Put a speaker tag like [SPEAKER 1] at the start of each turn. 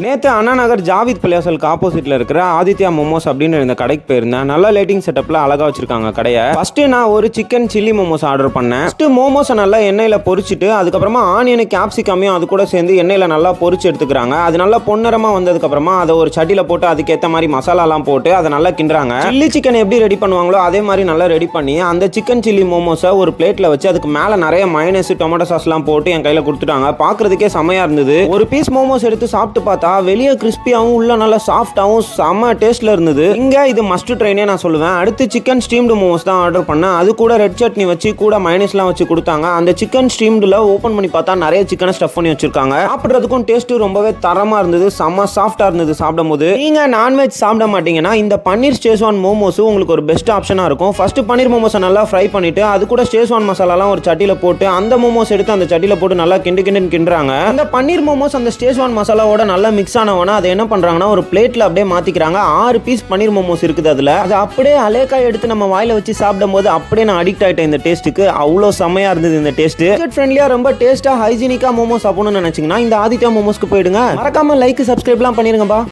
[SPEAKER 1] நேற்று அண்ணா நகர் ஜாவித் பள்ளியாசலுக்கு ஆப்போசிட்ல இருக்கிற ஆதித்யா மோமோஸ் அப்படின்னு இந்த கடைக்கு போயிருந்தேன். நல்ல லைட்டிங் செட்டப்ல அழகா வச்சிருக்காங்க கடையை. ஃபர்ஸ்ட் நான் ஒரு சிக்கன் சில்லி மோமோஸ் ஆர்டர் பண்ணேன். ஃபர்ஸ்ட் மோமோஸை நல்லா எண்ணெயில பொரிச்சிட்டு அதுக்கப்புறமா ஆனியனு கேப்சிகமையும் அது கூட சேர்ந்து எண்ணெயில நல்லா பொரிச்சு எடுத்துக்கிறாங்க. அது நல்லா பொன்னிறமா வந்ததுக்கு அப்புறமா அதை ஒரு சட்டியில போட்டு அதுக்கேற்ற மாதிரி மசாலாலாம் போட்டு அதை நல்லா கிண்டுறாங்க. சில்லி சிக்கன் எப்படி ரெடி பண்ணுவாங்களோ அதே மாதிரி நல்லா ரெடி பண்ணி அந்த சிக்கன் சில்லி மோமோஸை ஒரு பிளேட்ல வச்சு அதுக்கு மேல நிறைய மயோனைஸ் டொமேட்டோ சாஸ்லாம் போட்டு என் கையில கொடுத்துட்டாங்க. பாக்குறதுக்கே செமையா இருந்தது. ஒரு பீஸ் மோமோஸ் எடுத்து சாப்பிட்டு பார்த்தா வெளியே கிறிஸ்பியாவும் உள்ள நல்லா சாஃப்டாவும் செம்ம டேஸ்ட்ல இருந்தது. இங்க இது மஸ்ட் ட்ரைனே நான் சொல்லுவேன். அடுத்து சிக்கன் ஸ்டீம்டு மோமோஸ் தான் ஆர்டர் பண்ணேன். அது கூட ரெட் சட்னி வச்சு கூட மயோனைஸ்லாம் வச்சு கொடுத்தாங்க. அந்த சிக்கன் ஸ்டீம்டுல ஓபன் பண்ணி பார்த்தா நிறைய சிக்கனை ஸ்டஃப் பண்ணி வச்சிருக்காங்க. சாப்பிடுறதுக்கும் டேஸ்ட் ரொம்பவே தரமா இருந்தது. செம்ம சாஃப்டா இருந்தது சாப்பிடும்போது. நீங்க நான்வெஜ் சாப்பிட மாட்டீங்கன்னா இந்த பன்னீர் ஷேஸ்வான் மோமோஸ் உங்களுக்கு ஒரு பெஸ்ட் ஆப்ஷனா இருக்கும். ஃபர்ஸ்ட் பன்னீர் மோமோஸை நல்லா ஃப்ரை பண்ணிட்டு அது கூட ஷேஸ்வான் மசாலாலாம் ஒரு சட்டியில போட்டு அந்த மோமோஸ் எடுத்து அந்த சட்டியில போட்டு நல்லா கிண்டுறாங்க. அந்த பன்னீர் மோமோஸ் அந்த ஷேஸ்வான் மசாலாவோட நல்லா மிக்ஸ் ஆனவன அதை என்ன பண்றாங்கன்னா ஒரு பிளேட்ல அப்படியே மாத்திக்கிறாங்க. 6 பீஸ் பன்னீர் மோமோஸ் இருக்குது. அதுல அதை அப்படியே அலேக்கா எடுத்து நம்ம வாயில வச்சு சாப்பிடும் போது அப்படியே நான் அடிக்ட் ஆயிட்டேன் இந்த டேஸ்ட்டுக்கு. அவ்வளோ செமையா இருந்தது இந்த டேஸ்ட். பட்ஜெட் ஃப்ரெண்ட்லியா ரொம்ப டேஸ்டா ஹைஜீனிக்கா மோமோஸ் சாப்பிடணும்னு நினைச்சீங்கன்னா இந்த ஆதித்யா மோமோஸ்க்கு போயிடுங்க. மறக்காம லைக் சப்ஸ்கிரைப்லாம் பண்ணிருங்கப்பா.